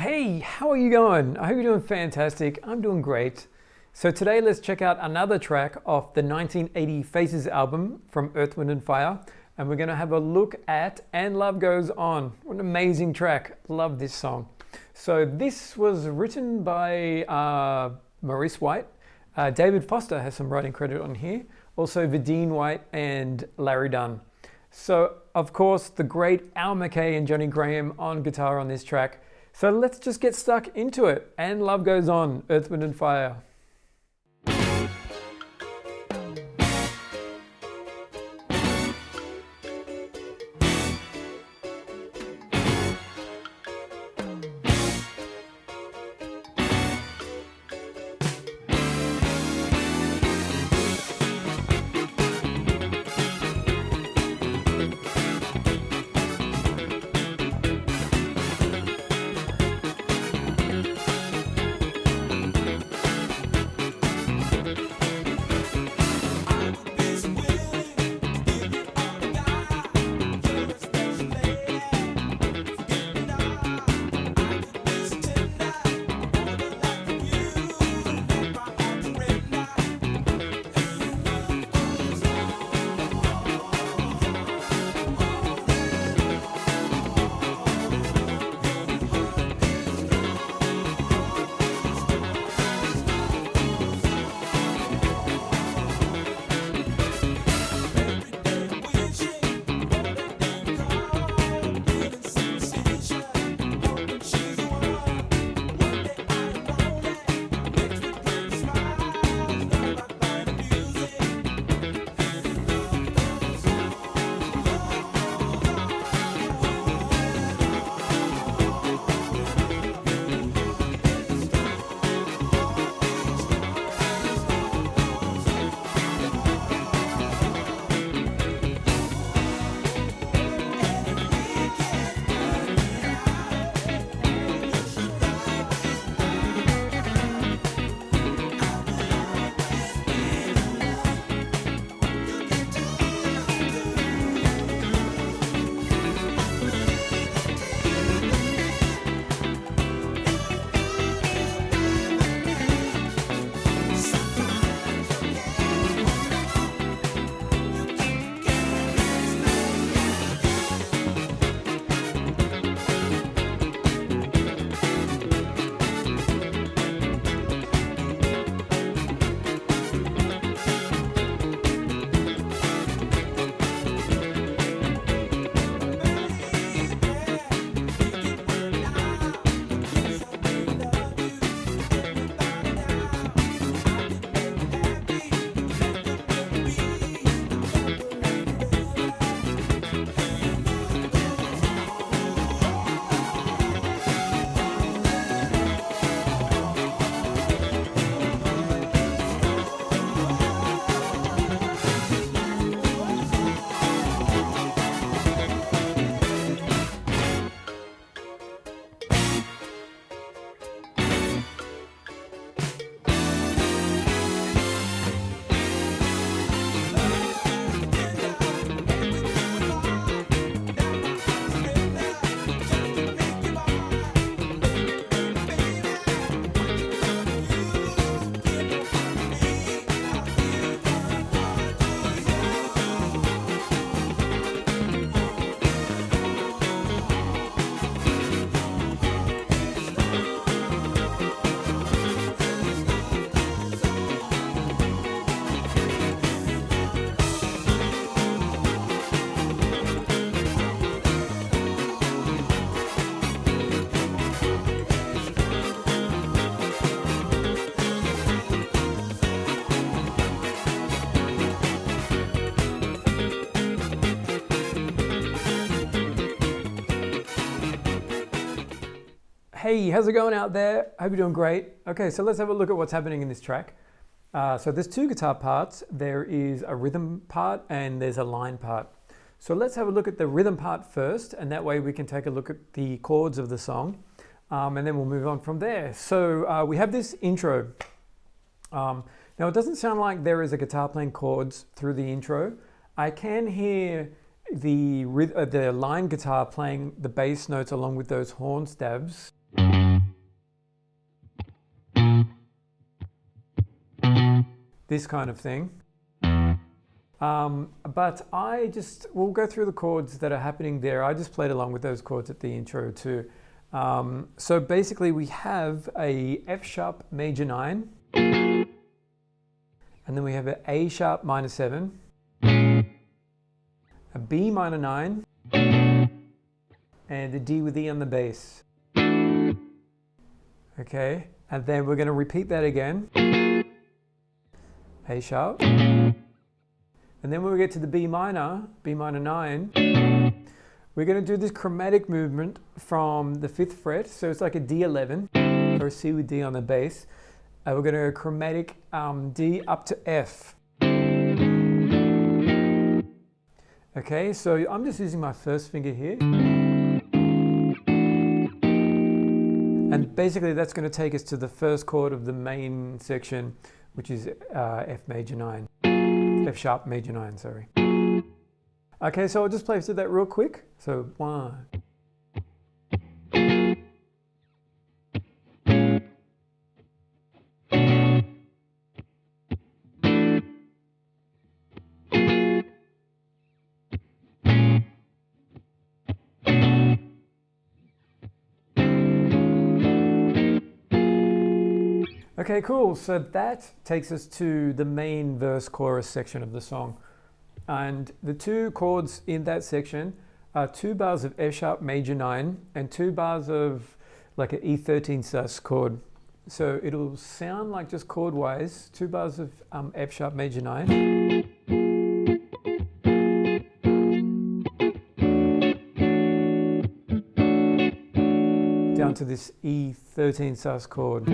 Hey, how are you going? I hope you're doing fantastic. I'm doing great. So today let's check out another track off the 1980 Faces album from Earth, Wind and Fire. And we're gonna have a look at And Love Goes On. What an amazing track. Love this song. So this was written by Maurice White. David Foster has some writing credit on here. Also Vidine White and Larry Dunn. So of course the great Al McKay and Johnny Graham on guitar on this track. So let's just get stuck into it. And Love Goes On, Earth, Wind and Fire. Hey, how's it going out there? I hope you're doing great. Okay, so let's have a look at what's happening in this track. So there's two guitar parts. There is a rhythm part and there's a line part. So let's have a look at the rhythm part first, and that way we can take a look at the chords of the song, and then we'll move on from there. So we have this intro. Now it doesn't sound like there is a guitar playing chords through the intro. I can hear the line guitar playing the bass notes along with those horn stabs. And this kind of thing. But we'll go through the chords that are happening there. I just played along with those chords at the intro too. So basically we have a F sharp major 9, and then we have an A sharp minor 7, a B minor 9, and a D with E on the bass. Okay, and then we're going to repeat that again. A sharp. And then when we get to the B minor 9, we're going to do this chromatic movement from the 5th fret. So it's like a D11 or a C with D on the bass. We're going to go chromatic D up to F. Okay, so I'm just using my first finger here. And basically that's going to take us to the first chord of the main section, which is F major 9. F sharp major 9, sorry. Okay, so I'll just play through that real quick. So 1. Okay, cool. So that takes us to the main verse chorus section of the song. And the two chords in that section are 2 bars of F sharp major 9 and 2 bars of like an E13 sus chord. So it'll sound like just chord wise, 2 bars of F sharp major 9. Down to this E13 sus chord.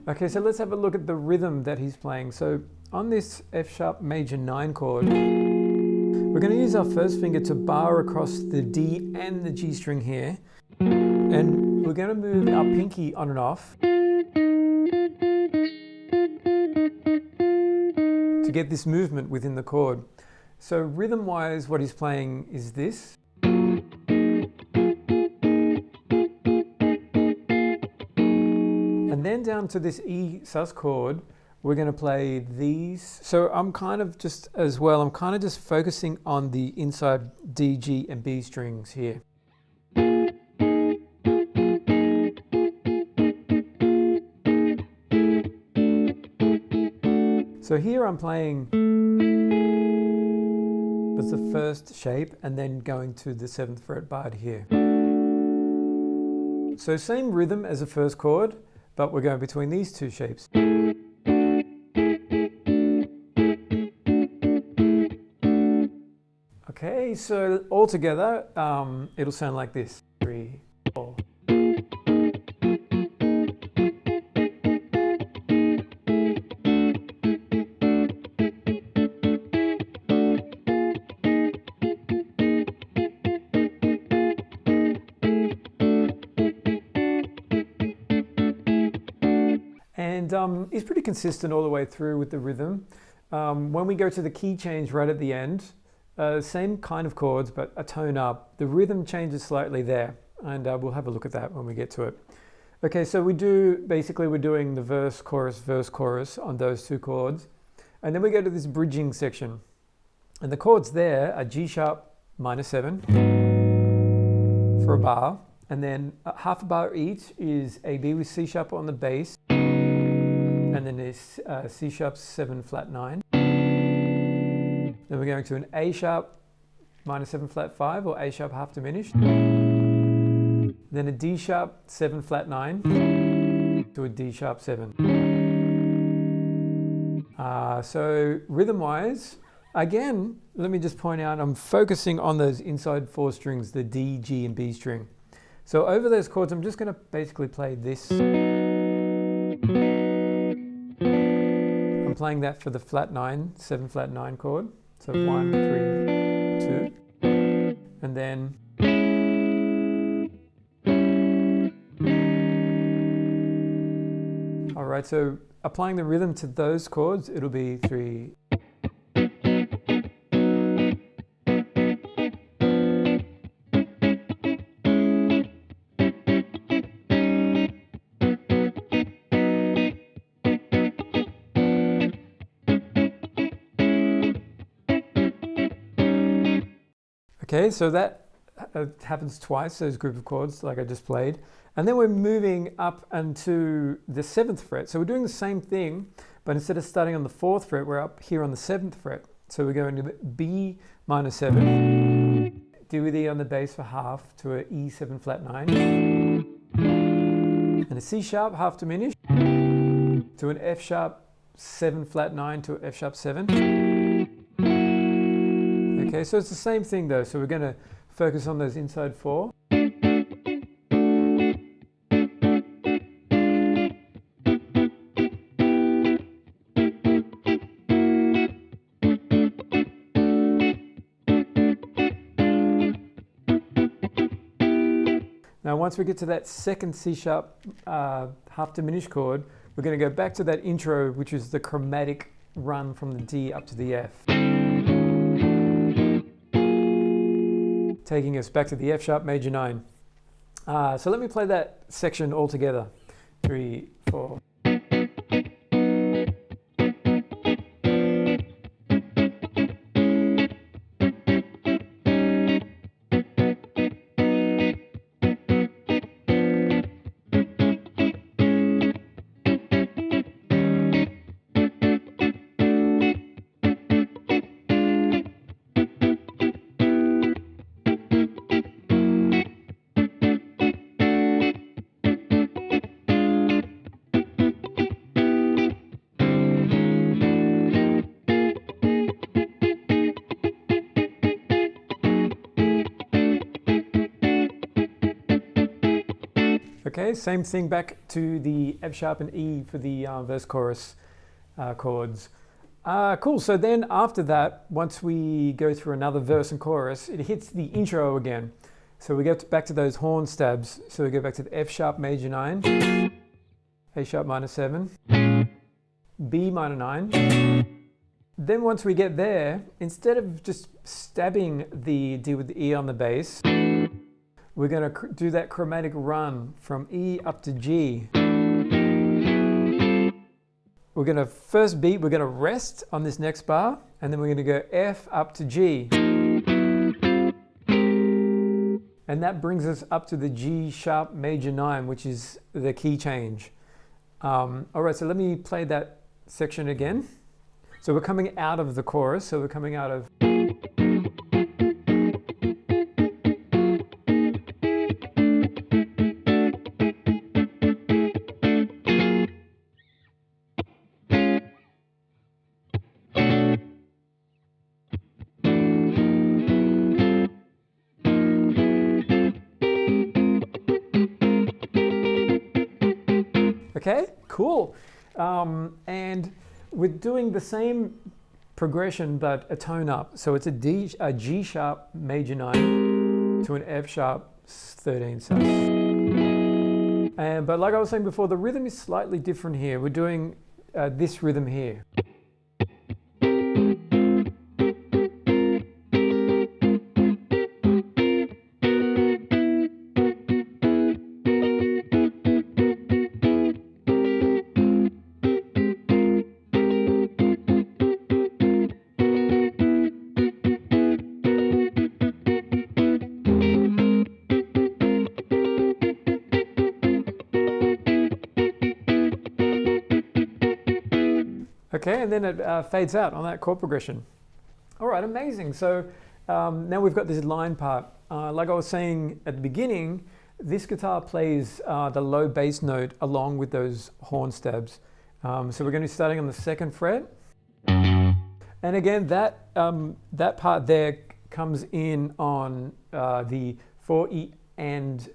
Okay, so let's have a look at the rhythm that he's playing. So on this F sharp major 9 chord, we're going to use our first finger to bar across the D and the G string here. And we're going to move our pinky on and off to get this movement within the chord. So rhythm-wise, what he's playing is this. And then down to this E sus chord, we're going to play these. So I'm kind of just focusing on the inside D, G, and B strings here. So here I'm playing as the first shape and then going to the 7th fret barred here. So same rhythm as the first chord, but we're going between these two shapes. Okay, so all together, it'll sound like this. 3, 4. And it's pretty consistent all the way through with the rhythm. When we go to the key change right at the end, same kind of chords, but a tone up. The rhythm changes slightly there, and we'll have a look at that when we get to it. Okay, so we're doing the verse, chorus on those two chords. And then we go to this bridging section. And the chords there are G sharp minor 7 for a bar. And then half a bar each is a B with C sharp on the bass. And then there's C sharp 7 flat 9. Then we're going to an A sharp minor 7 flat 5 or A sharp half diminished. Then a D sharp 7 flat 9 to a D sharp 7. So rhythm wise, again, let me just point out, I'm focusing on those inside 4 strings, the D, G, and B string. So over those chords, I'm just going to basically play this. I'm playing that for the flat 9, 7 flat 9 chord. So 1, 3, 2, and then all right, so applying the rhythm to those chords, it'll be 3. Okay, so that happens twice, those group of chords like I just played. And then we're moving up into the 7th fret. So we're doing the same thing, but instead of starting on the 4th fret, we're up here on the 7th fret. So we're going to B minor 7, D with E on the bass for half to a E7 flat 9, and a C sharp half diminished to an F sharp 7 flat 9 to F sharp 7. Okay, so it's the same thing though. So we're going to focus on those inside 4. Now once we get to that second C sharp half diminished chord, we're going to go back to that intro, which is the chromatic run from the D up to the F. Taking us back to the F sharp major 9. So let me play that section all together. 3, 4. Okay, same thing back to the F sharp and E for the verse chorus chords. Cool, so then after that, once we go through another verse and chorus, it hits the intro again. So we go back to those horn stabs. So we go back to the F sharp major 9, A sharp minor 7, B minor 9. Then once we get there, instead of just stabbing the D with the E on the bass, we're going to do that chromatic run from E up to G. We're going to first beat, we're going to rest on this next bar, and then we're going to go F up to G. And that brings us up to the G sharp major 9, which is the key change. All right, so let me play that section again. So we're coming out of the chorus, so we're coming out of... Okay, cool. And we're doing the same progression, but a tone up. So it's a G sharp major 9 to an F sharp 13 sus. But like I was saying before, the rhythm is slightly different here. We're doing this rhythm here. Okay, and then it fades out on that chord progression. All right, amazing. So now we've got this line part. Like I was saying at the beginning, this guitar plays the low bass note along with those horn stabs. So we're going to be starting on the 2nd fret. And again, that part there comes in on the 4E and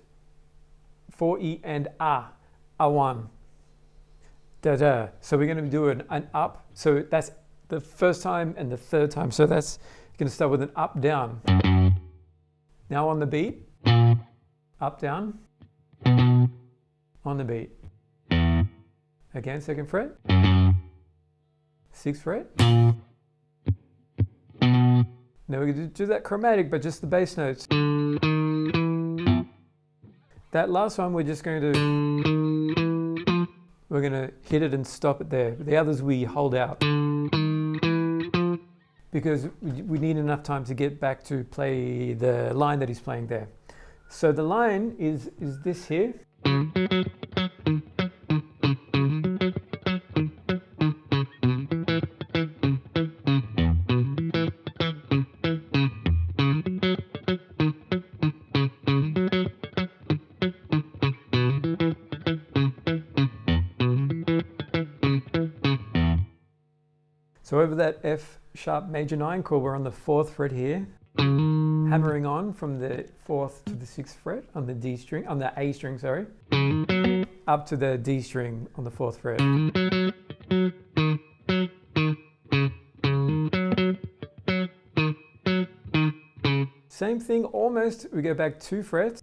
A1. Da, da. So we're going to do an up. So that's the first time and the third time. So that's going to start with an up, down. Now on the beat, up, down, on the beat. Again, 2nd fret, 6th fret. Now we're going to do that chromatic, but just the bass notes. That last one, we're just going to hit it and stop it there. The others we hold out. because we need enough time to get back to play the line that he's playing there. So the line is this here. So over that F sharp major 9 chord, we're on the 4th fret here, hammering on from the 4th to the 6th fret on the D string, on the A string, sorry, up to the D string on the 4th fret. Same thing almost, we go back 2 frets.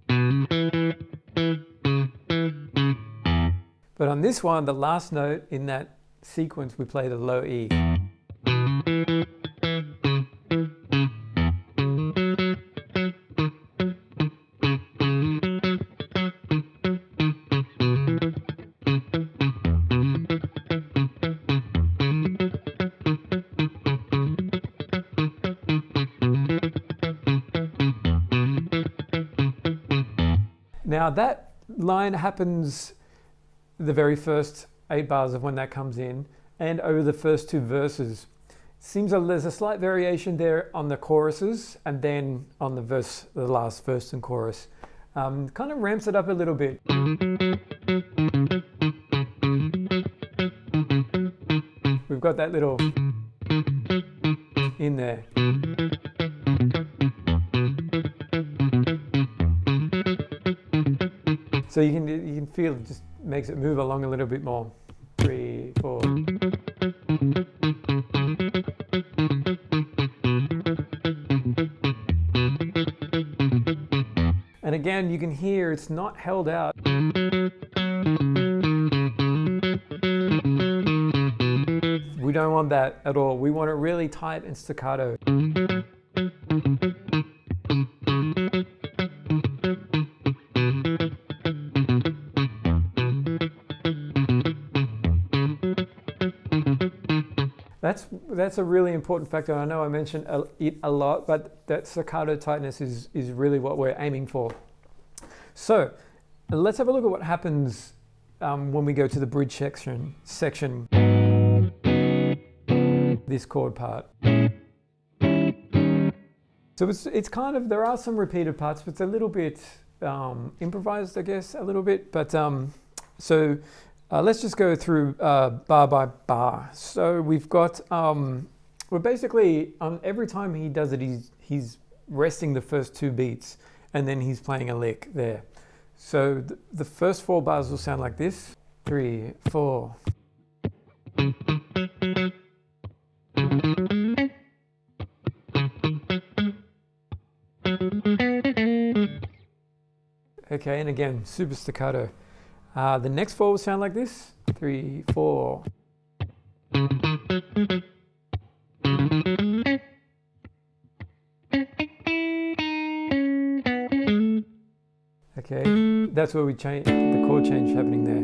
But on this one, the last note in that sequence, we play the low E. Now that line happens the very first 8 bars of when that comes in, and over the first 2 verses. Seems there's a slight variation there on the choruses, and then on the last verse and chorus. Kind of ramps it up a little bit. We've got that little in there. So you can feel it just makes it move along a little bit more. 3, 4. And again, you can hear it's not held out. We don't want that at all. We want it really tight and staccato. That's a really important factor. I know I mentioned it a lot, but that staccato tightness is really what we're aiming for. So let's have a look at what happens when we go to the bridge section, this chord part. So it's kind of, there are some repeated parts, but it's a little bit improvised, I guess, a little bit. But let's just go through bar by bar. So we've got, we're basically, every time he does it, he's resting the first 2 beats, and then he's playing a lick there. So the first 4 bars will sound like this. 3, 4. Okay, and again, super staccato. The next 4 will sound like this. 3, 4. Okay, that's where we change the chord change happening there.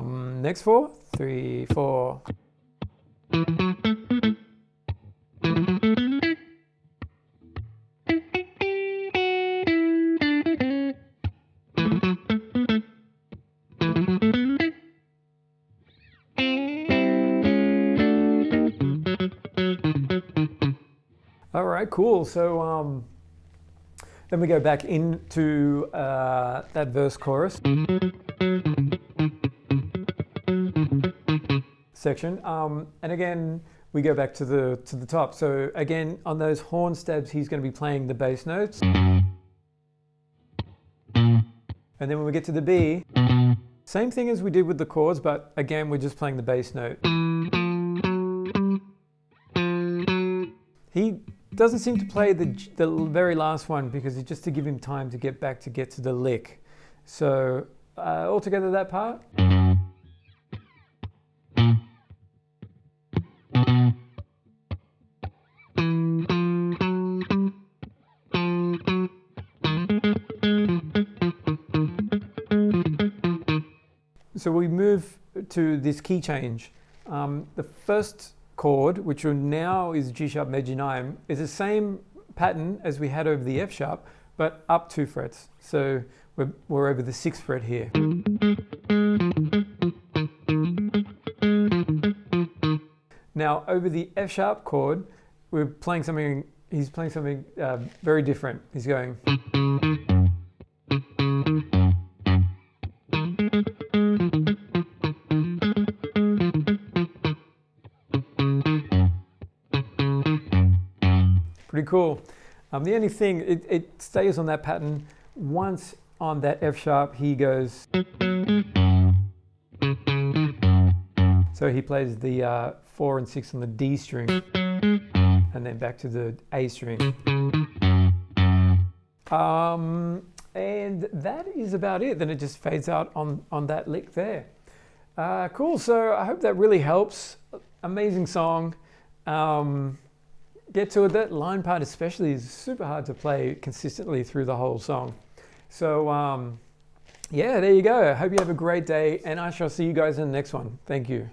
Next 4, 3, 4. All right, cool. So then we go back into that verse chorus section, and again we go back to the top. So again, on those horn stabs, he's going to be playing the bass notes, and then when we get to the B, same thing as we did with the chords, but again we're just playing the bass note. He doesn't seem to play the very last one because it's just to give him time to get to the lick. So altogether that part. So we move to this key change. The first chord, which now is G sharp major 9, is the same pattern as we had over the F sharp, but up 2 frets. So we're over the 6th fret here. Now over the F sharp chord, we're playing something, he's playing something very different. He's going. Pretty cool. The only thing, it stays on that pattern. Once on that F sharp, he goes. So he plays the 4 and 6 on the D string, and then back to the A string. And that is about it. Then it just fades out on that lick there. Cool, so I hope that really helps. Amazing song. Get to it. That line part especially is super hard to play consistently through the whole song. So yeah, there you go. I hope you have a great day, and I shall see you guys in the next one. Thank you.